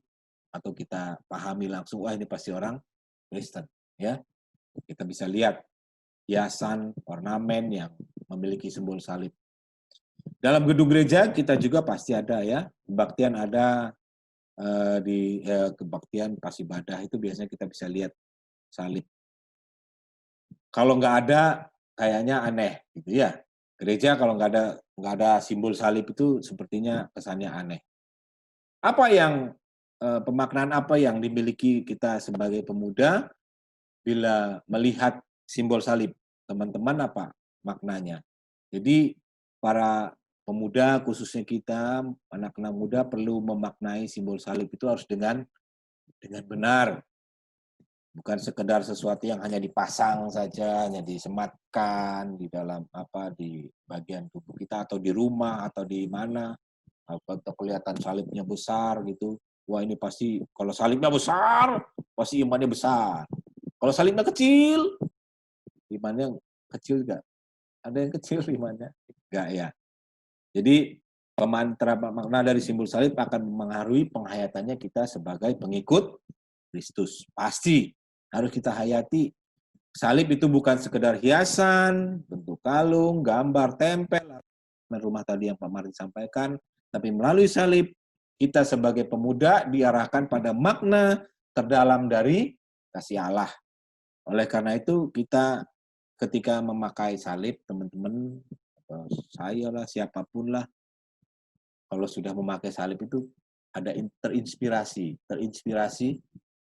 atau kita pahami langsung wah ini pasti orang Kristen ya. Kita bisa lihat hiasan, ornamen yang memiliki simbol salib. Dalam gedung gereja kita juga pasti ada ya, kebaktian ada di kebaktian pas ibadah itu biasanya kita bisa lihat salib. Kalau nggak ada kayaknya aneh gitu ya. Gereja kalau nggak ada simbol salib itu sepertinya kesannya aneh. Apa yang pemaknaan apa yang dimiliki kita sebagai pemuda bila melihat simbol salib? Teman-teman apa maknanya? Jadi para pemuda khususnya kita anak-anak muda perlu memaknai simbol salib itu harus dengan benar. Bukan sekedar sesuatu yang hanya dipasang saja, hanya disematkan di dalam di bagian tubuh kita atau di rumah atau di mana atau kelihatan salibnya besar gitu. Wah ini pasti kalau salibnya besar pasti imannya besar. Kalau salibnya kecil, imannya kecil enggak? Ada yang kecil imannya? Enggak ya. Jadi makna dari simbol salib akan mengaruhi penghayatannya kita sebagai pengikut Kristus. Pasti harus kita hayati. Salib itu bukan sekedar hiasan, bentuk kalung, gambar, tempel, rumah tadi yang Pak Martin sampaikan, tapi melalui salib kita sebagai pemuda diarahkan pada makna terdalam dari kasih Allah. Oleh karena itu kita ketika memakai salib, teman-teman, saya lah, siapapun lah, kalau sudah memakai salib itu ada terinspirasi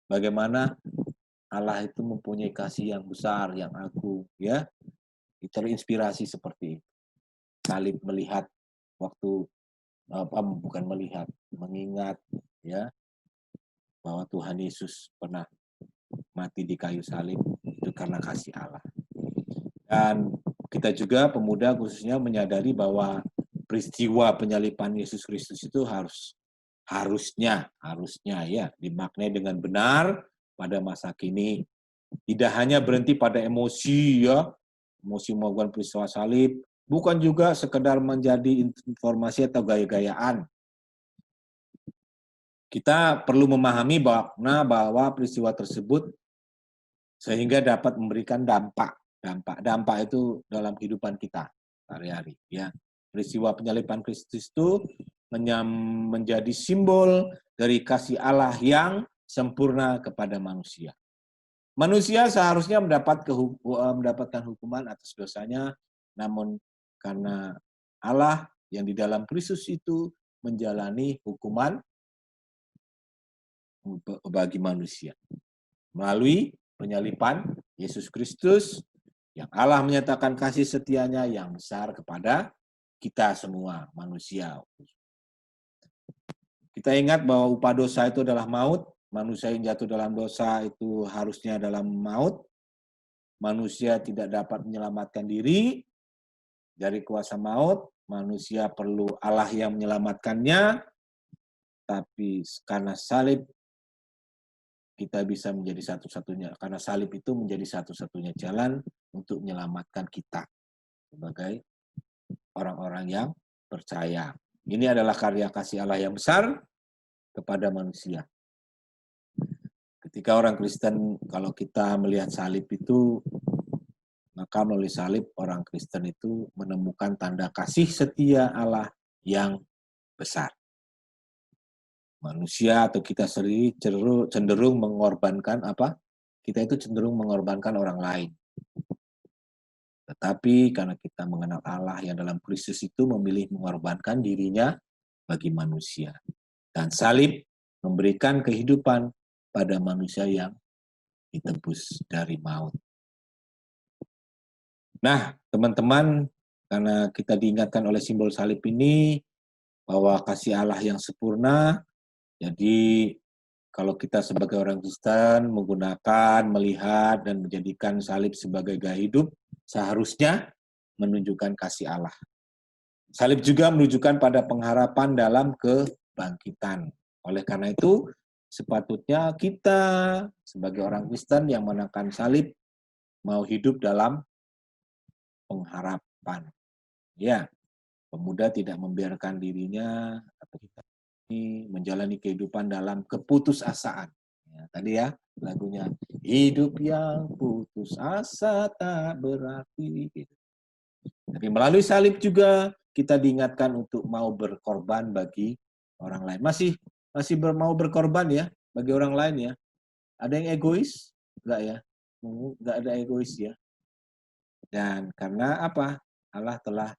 bagaimana Allah itu mempunyai kasih yang besar, yang agung, ya. Terinspirasi seperti itu. Salib melihat waktu bukan melihat, mengingat ya bahwa Tuhan Yesus pernah mati di kayu salib itu karena kasih Allah. Dan kita juga pemuda khususnya menyadari bahwa peristiwa penyaliban Yesus Kristus itu harusnya ya dimaknai dengan benar pada masa kini. Tidak hanya berhenti pada emosi ya, emosi melakukan peristiwa salib, bukan juga sekedar menjadi informasi atau gaya-gayaan. Kita perlu memahami bahwa peristiwa tersebut sehingga dapat memberikan dampak itu dalam kehidupan kita sehari-hari ya. Peristiwa penyaliban Kristus itu menjadi simbol dari kasih Allah yang sempurna kepada manusia. Manusia seharusnya mendapatkan hukuman atas dosanya, namun karena Allah yang di dalam Kristus itu menjalani hukuman bagi manusia. Melalui penyaliban Yesus Kristus, yang Allah menyatakan kasih setianya yang besar kepada kita semua manusia. Kita ingat bahwa upah dosa itu adalah maut. Manusia yang jatuh dalam dosa itu harusnya dalam maut. Manusia tidak dapat menyelamatkan diri dari kuasa maut. Manusia perlu Allah yang menyelamatkannya. Tapi karena salib kita bisa menjadi satu-satunya. Karena salib itu menjadi satu-satunya jalan untuk menyelamatkan kita sebagai orang-orang yang percaya. Ini adalah karya kasih Allah yang besar kepada manusia. Ketika orang Kristen, kalau kita melihat salib itu, maka melalui salib orang Kristen itu menemukan tanda kasih setia Allah yang besar. Manusia atau kita sendiri cenderung mengorbankan Kita itu cenderung mengorbankan orang lain. Tetapi karena kita mengenal Allah yang dalam Kristus itu memilih mengorbankan dirinya bagi manusia. Dan salib memberikan kehidupan pada manusia yang ditebus dari maut. Nah, teman-teman, karena kita diingatkan oleh simbol salib ini, bahwa kasih Allah yang sempurna, jadi kalau kita sebagai orang Kristen menggunakan, melihat, dan menjadikan salib sebagai gaya hidup, seharusnya menunjukkan kasih Allah. Salib juga menunjukkan pada pengharapan dalam kebangkitan. Oleh karena itu, sepatutnya kita sebagai orang Kristen yang menekan salib mau hidup dalam pengharapan. Ya, pemuda tidak membiarkan dirinya atau kita ini menjalani kehidupan dalam keputusasaan. Ya, tadi ya lagunya, hidup yang putus asa tak berarti. Gitu. Tapi melalui salib juga kita diingatkan untuk mau berkorban bagi orang lain. Masih mau berkorban ya bagi orang lain ya. Ada yang egois? Enggak ya. Enggak ada egois ya. Dan karena apa? Allah telah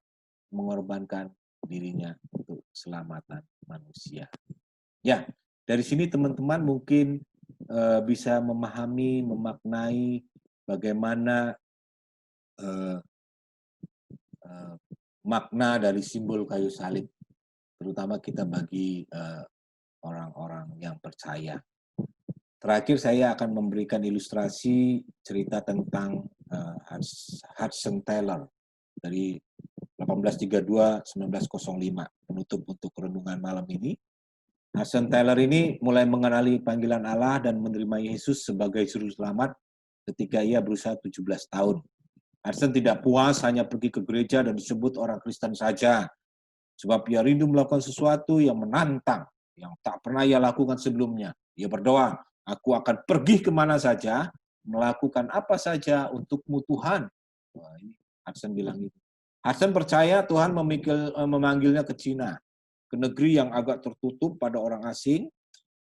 mengorbankan dirinya untuk keselamatan manusia. Ya, dari sini teman-teman mungkin bisa memahami, memaknai bagaimana makna dari simbol kayu salib, terutama kita bagi orang-orang yang percaya. Terakhir saya akan memberikan ilustrasi cerita tentang Hudson Taylor dari 1832-1905, penutup untuk renungan malam ini. Hudson Taylor ini mulai mengenali panggilan Allah dan menerima Yesus sebagai juru selamat ketika ia berusia 17 tahun. Hudson tidak puas hanya pergi ke gereja dan disebut orang Kristen saja, sebab ia rindu melakukan sesuatu yang menantang, yang tak pernah ia lakukan sebelumnya. Ia berdoa, aku akan pergi kemana saja, melakukan apa saja untukmu Tuhan. Wah, ini Hudson bilang gitu. Hudson percaya Tuhan memanggilnya ke Cina, ke negeri yang agak tertutup pada orang asing.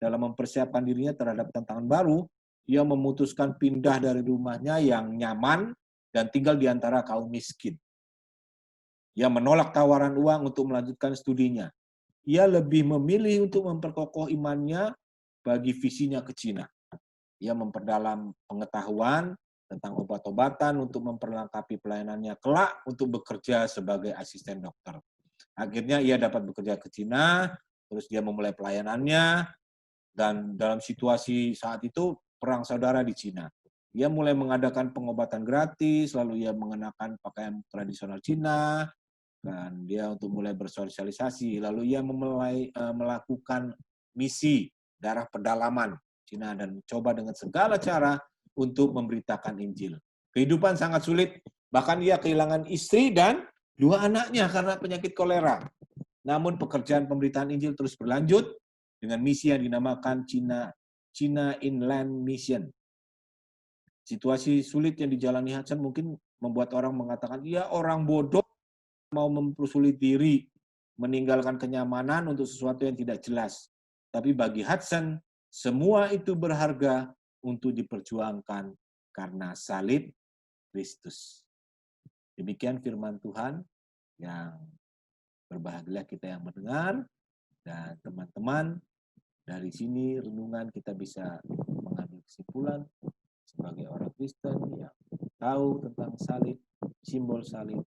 Dalam mempersiapkan dirinya terhadap tantangan baru, ia memutuskan pindah dari rumahnya yang nyaman dan tinggal di antara kaum miskin. Ia menolak tawaran uang untuk melanjutkan studinya. Ia lebih memilih untuk memperkokoh imannya bagi visinya ke Cina. Ia memperdalam pengetahuan tentang obat-obatan untuk memperlengkapi pelayanannya kelak untuk bekerja sebagai asisten dokter. Akhirnya ia dapat bekerja ke Cina, terus dia memulai pelayanannya, dan dalam situasi saat itu perang saudara di Cina. Ia mulai mengadakan pengobatan gratis, lalu ia mengenakan pakaian tradisional Cina, dan dia untuk mulai bersosialisasi. Lalu ia memulai melakukan misi daerah pedalaman Cina dan mencoba dengan segala cara untuk memberitakan Injil. Kehidupan sangat sulit, bahkan ia kehilangan istri dan 2 anaknya karena penyakit kolera. Namun pekerjaan pemberitaan Injil terus berlanjut dengan misi yang dinamakan China Inland Mission. Situasi sulit yang dijalani Hudson mungkin membuat orang mengatakan, ia orang bodoh mau mempersulit diri, meninggalkan kenyamanan untuk sesuatu yang tidak jelas. Tapi bagi Hudson, semua itu berharga untuk diperjuangkan karena salib Kristus. Demikian firman Tuhan, yang berbahagialah kita yang mendengar, dan teman-teman, dari sini renungan kita bisa mengambil kesimpulan sebagai orang Kristen yang tahu tentang salib, simbol salib.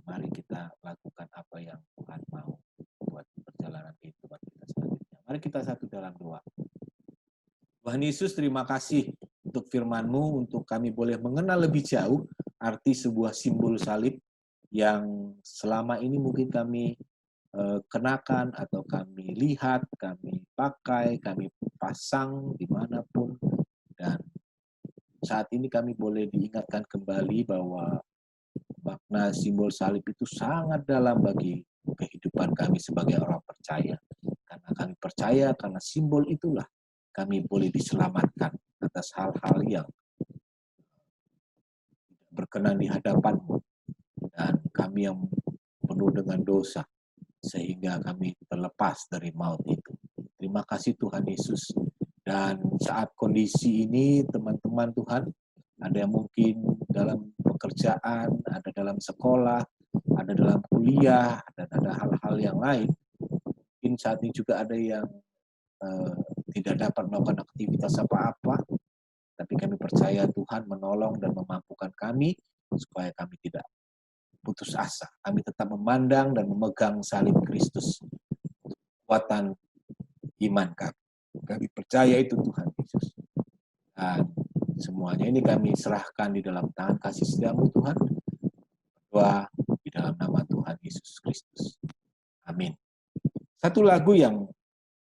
Mari kita lakukan apa yang Tuhan mau buat perjalanan kehidupan kita selanjutnya. Mari kita satu dalam doa. Tuhan Yesus, terima kasih untuk firman-Mu, untuk kami boleh mengenal lebih jauh arti sebuah simbol salib yang selama ini mungkin kami kenakan atau kami lihat, kami pakai, kami pasang dimanapun. Dan saat ini kami boleh diingatkan kembali bahwa makna simbol salib itu sangat dalam bagi kehidupan kami sebagai orang percaya. Karena kami percaya, karena simbol itulah kami boleh diselamatkan atas hal-hal yang berkenan di hadapan-Mu. Dan kami yang penuh dengan dosa, sehingga kami terlepas dari maut itu. Terima kasih Tuhan Yesus. Dan saat kondisi ini, teman-teman Tuhan, ada yang mungkin dalam pekerjaan, ada dalam sekolah, ada dalam kuliah, dan ada hal-hal yang lain. Mungkin saat ini juga ada yang tidak dapat melakukan aktivitas apa-apa, tapi kami percaya Tuhan menolong dan memampukan kami supaya kami tidak putus asa. Kami tetap memandang dan memegang salib Kristus, kekuatan iman kami. Kami percaya itu Tuhan Yesus. Dan semuanya ini kami serahkan di dalam tangan kasih setiamu Tuhan. Doa di dalam nama Tuhan Yesus Kristus. Amin. Satu lagu yang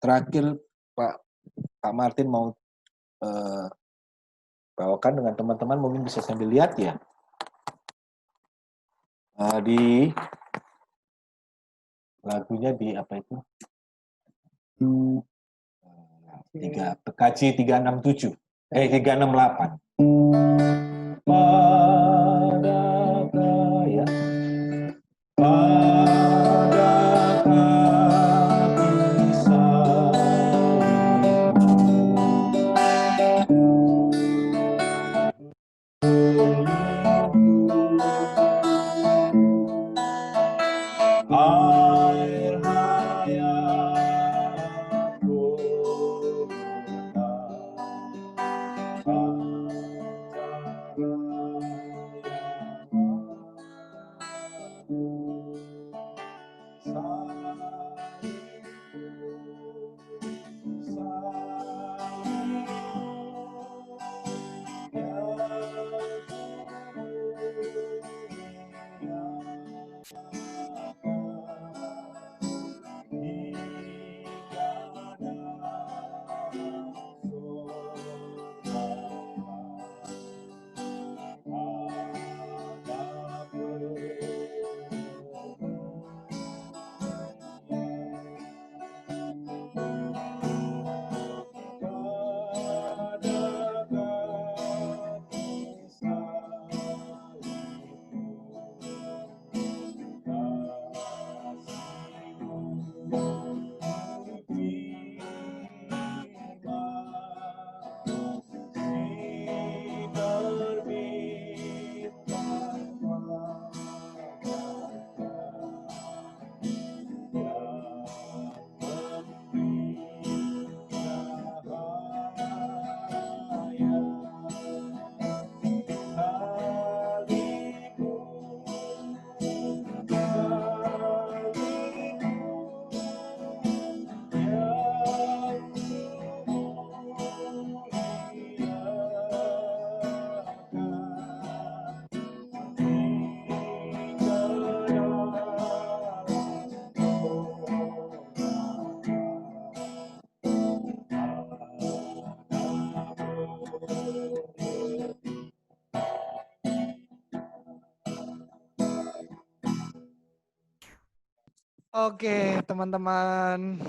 terakhir Pak Martin mau bawakan dengan teman-teman, mungkin bisa sambil lihat ya. Di lagunya di apa itu? PKJ 367. 368. Padakah ya? Oke, teman-teman.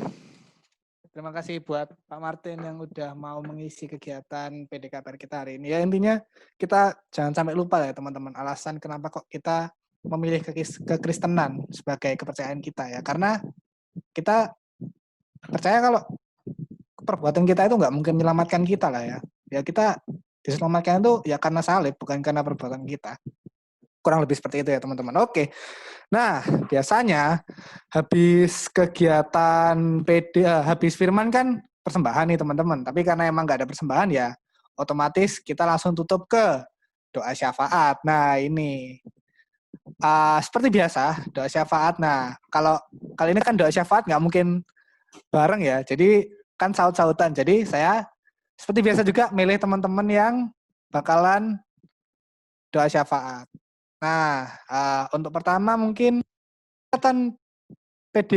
Terima kasih buat Pak Martin yang udah mau mengisi kegiatan PDKPR kita hari ini. Ya intinya kita jangan sampai lupa ya teman-teman alasan kenapa kok kita memilih kekristenan sebagai kepercayaan kita ya. Karena kita percaya kalau perbuatan kita itu nggak mungkin menyelamatkan kita lah ya. Ya kita diselamatkan itu ya karena salib, bukan karena perbuatan kita. Kurang lebih seperti itu ya teman-teman. Oke. Nah, biasanya habis kegiatan habis firman kan persembahan nih teman-teman. Tapi karena emang nggak ada persembahan ya, otomatis kita langsung tutup ke doa syafaat. Nah, ini seperti biasa doa syafaat. Nah, kalau kali ini kan doa syafaat nggak mungkin bareng ya. Jadi kan saut-sautan. Jadi saya seperti biasa juga milih teman-teman yang bakalan doa syafaat. Nah, untuk pertama mungkin kegiatan PD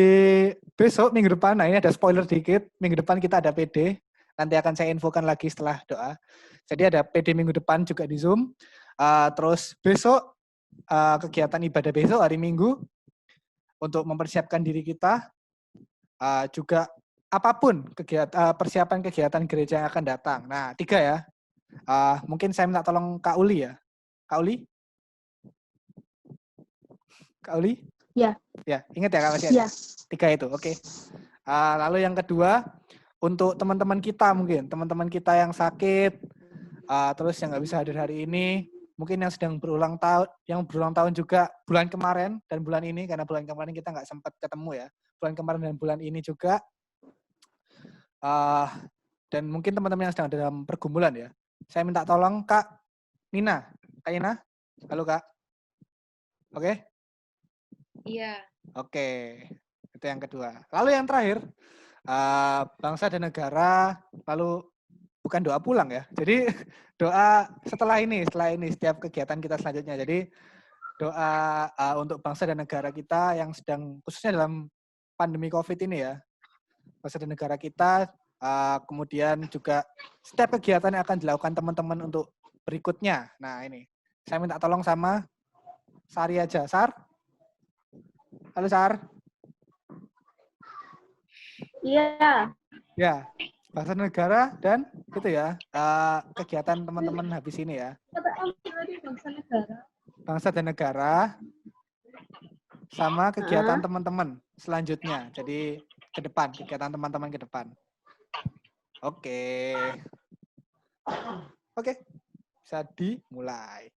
besok minggu depan. Nah, ini ada spoiler dikit. Minggu depan kita ada PD. Nanti akan saya infokan lagi setelah doa. Jadi ada PD minggu depan juga di Zoom. Terus besok kegiatan ibadah besok hari Minggu untuk mempersiapkan diri kita. Juga apapun persiapan kegiatan gereja yang akan datang. Nah, 3 ya. Mungkin saya minta tolong Kak Uli ya. Kak Uli? Kak Uli? Ya. Ya, ingat ya Kak masih ada? Ya. 3 itu, oke. Lalu yang kedua, untuk teman-teman kita mungkin, teman-teman kita yang sakit, terus yang nggak bisa hadir hari ini, mungkin yang sedang berulang tahun juga bulan kemarin dan bulan ini, karena bulan kemarin kita nggak sempat ketemu ya. Bulan kemarin dan bulan ini juga. Dan mungkin teman-teman yang sedang dalam pergumulan ya. Saya minta tolong Kak Nina. Kak Nina? Halo Kak. Oke? Iya. Oke. Itu yang kedua. Lalu yang terakhir, bangsa dan negara, lalu bukan doa pulang ya. Jadi doa setelah ini setiap kegiatan kita selanjutnya. Jadi doa untuk bangsa dan negara kita yang sedang khususnya dalam pandemi COVID ini ya. Bangsa dan negara kita, kemudian juga setiap kegiatan yang akan dilakukan teman-teman untuk berikutnya. Nah ini, saya minta tolong sama Sari aja. Sar? Halo Sar? Iya. Ya, bangsa dan negara dan gitu ya, kegiatan teman-teman habis ini ya. Bangsa dan negara sama kegiatan teman-teman selanjutnya. Jadi ke depan, kegiatan teman-teman ke depan. Oke. Bisa dimulai.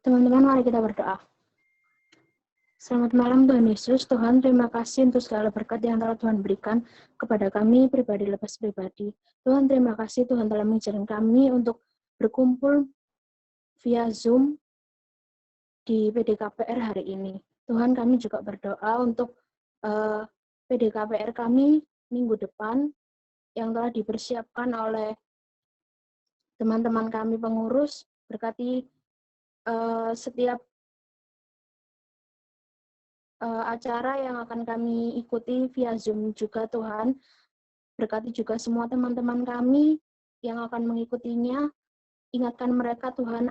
Teman-teman, mari kita berdoa. Selamat malam Tuhan Yesus. Tuhan, terima kasih untuk segala berkat yang telah Tuhan berikan kepada kami pribadi lepas pribadi. Tuhan, terima kasih Tuhan telah mengizinkan kami untuk berkumpul via Zoom di PDKPR hari ini. Tuhan, kami juga berdoa untuk PDKPR kami minggu depan yang telah dipersiapkan oleh teman-teman kami pengurus. Berkati setiap acara yang akan kami ikuti via Zoom juga Tuhan. Berkati juga semua teman-teman kami yang akan mengikutinya. Ingatkan mereka Tuhan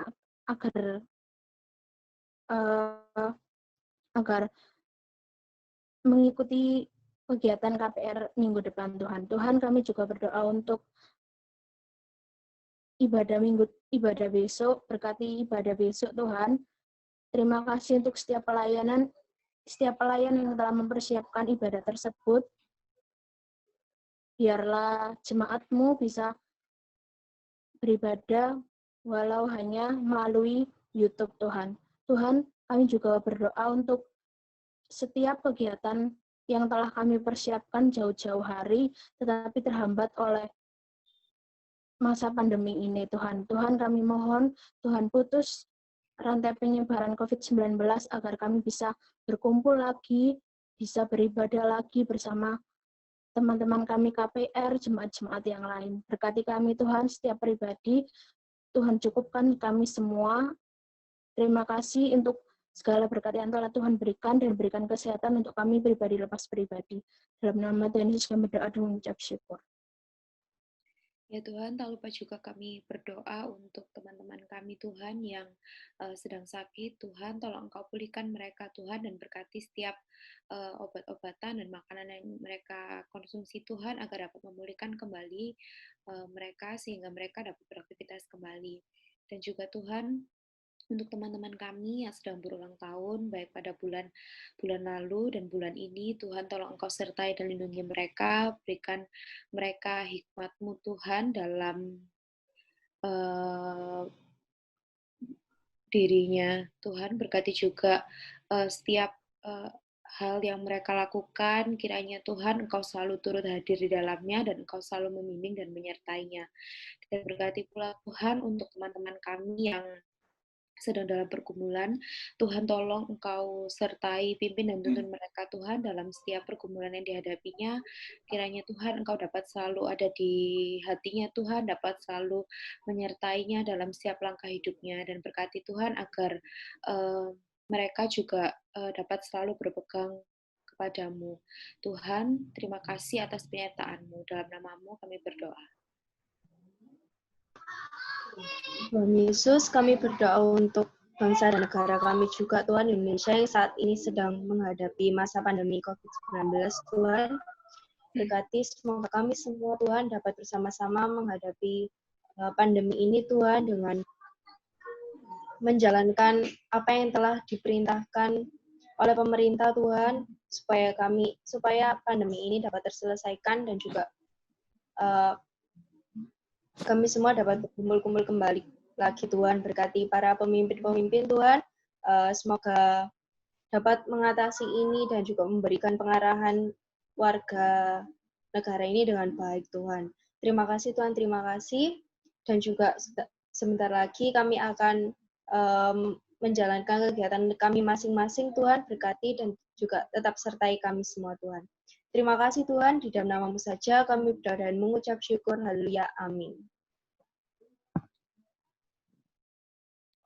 agar mengikuti kegiatan KPR minggu depan Tuhan. Tuhan, kami juga berdoa untuk ibadah besok. Berkati ibadah besok Tuhan. Terima kasih untuk setiap pelayan yang telah mempersiapkan ibadah tersebut. Biarlah jemaat-Mu bisa beribadah walau hanya melalui YouTube Tuhan. Tuhan, kami juga berdoa untuk setiap kegiatan yang telah kami persiapkan jauh-jauh hari, tetapi terhambat oleh masa pandemi ini Tuhan. Tuhan, kami mohon, Tuhan putus rantai penyebaran COVID-19 agar kami bisa berkumpul lagi, bisa beribadah lagi bersama teman-teman kami KPR, jemaat-jemaat yang lain. Berkati kami Tuhan, setiap pribadi, Tuhan cukupkan kami semua. Terima kasih untuk segala berkat yang telah Tuhan berikan dan berikan kesehatan untuk kami pribadi lepas pribadi. Dalam nama Tuhan Yesus kami berdoa dan mengucap syukur. Ya Tuhan, tak lupa juga kami berdoa untuk teman-teman kami Tuhan yang sedang sakit. Tuhan, tolong Engkau pulihkan mereka Tuhan dan berkati setiap obat-obatan dan makanan yang mereka konsumsi Tuhan agar dapat memulihkan kembali mereka sehingga mereka dapat beraktivitas kembali. Dan juga Tuhan, untuk teman-teman kami yang sedang berulang tahun, baik pada bulan lalu dan bulan ini, Tuhan tolong Engkau sertai dan lindungi mereka, berikan mereka hikmat-Mu Tuhan dalam dirinya. Tuhan berkati juga setiap hal yang mereka lakukan, kiranya Tuhan Engkau selalu turut hadir di dalamnya dan Engkau selalu membimbing dan menyertainya. Dan berkati pula Tuhan untuk teman-teman kami yang sedang dalam pergumulan, Tuhan tolong Engkau sertai, pimpin dan tuntun mereka Tuhan dalam setiap pergumulan yang dihadapinya. Kiranya Tuhan Engkau dapat selalu ada di hatinya Tuhan, dapat selalu menyertainya dalam setiap langkah hidupnya, dan berkati Tuhan agar mereka juga dapat selalu berpegang kepadamu. Tuhan, terima kasih atas penyertaan-Mu. Dalam nama-Mu kami berdoa. Tuhan Yesus, kami berdoa untuk bangsa dan negara kami juga, Tuhan, Indonesia yang saat ini sedang menghadapi masa pandemi COVID-19, Tuhan. Berkati semoga kami semua, Tuhan, dapat bersama-sama menghadapi pandemi ini, Tuhan, dengan menjalankan apa yang telah diperintahkan oleh pemerintah, Tuhan, supaya pandemi ini dapat terselesaikan dan juga kami semua dapat berkumpul-kumpul kembali lagi, Tuhan. Berkati para pemimpin-pemimpin, Tuhan. Semoga dapat mengatasi ini dan juga memberikan pengarahan warga negara ini dengan baik, Tuhan. Terima kasih, Tuhan. Terima kasih. Dan juga sebentar lagi kami akan menjalankan kegiatan kami masing-masing, Tuhan. Berkati dan juga tetap sertai kami semua, Tuhan. Terima kasih Tuhan, di dalam nama-Mu saja kami berdoa dan mengucap syukur. Haleluya. Amin.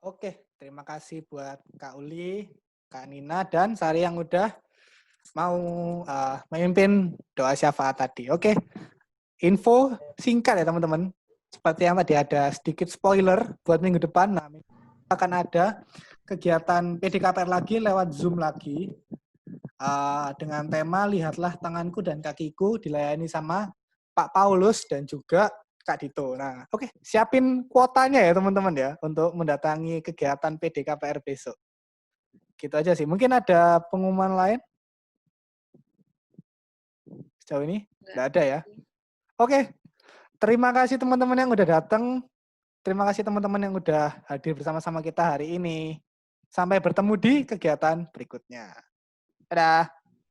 Oke, terima kasih buat Kak Uli, Kak Nina, dan Sari yang udah mau memimpin doa syafaat tadi. Oke, info singkat ya teman-teman. Seperti yang tadi ada sedikit spoiler buat minggu depan. Nah, akan ada kegiatan PDKPR lagi lewat Zoom lagi. Dengan tema Lihatlah Tanganku dan Kakiku, dilayani sama Pak Paulus dan juga Kak Dito. Nah, oke, siapin kuotanya ya teman-teman ya untuk mendatangi kegiatan PDKPR besok. Gitu aja sih. Mungkin ada pengumuman lain? Sejauh ini? Nggak ada ya? Oke, terima kasih teman-teman yang udah datang. Terima kasih teman-teman yang udah hadir bersama-sama kita hari ini. Sampai bertemu di kegiatan berikutnya. Dadah.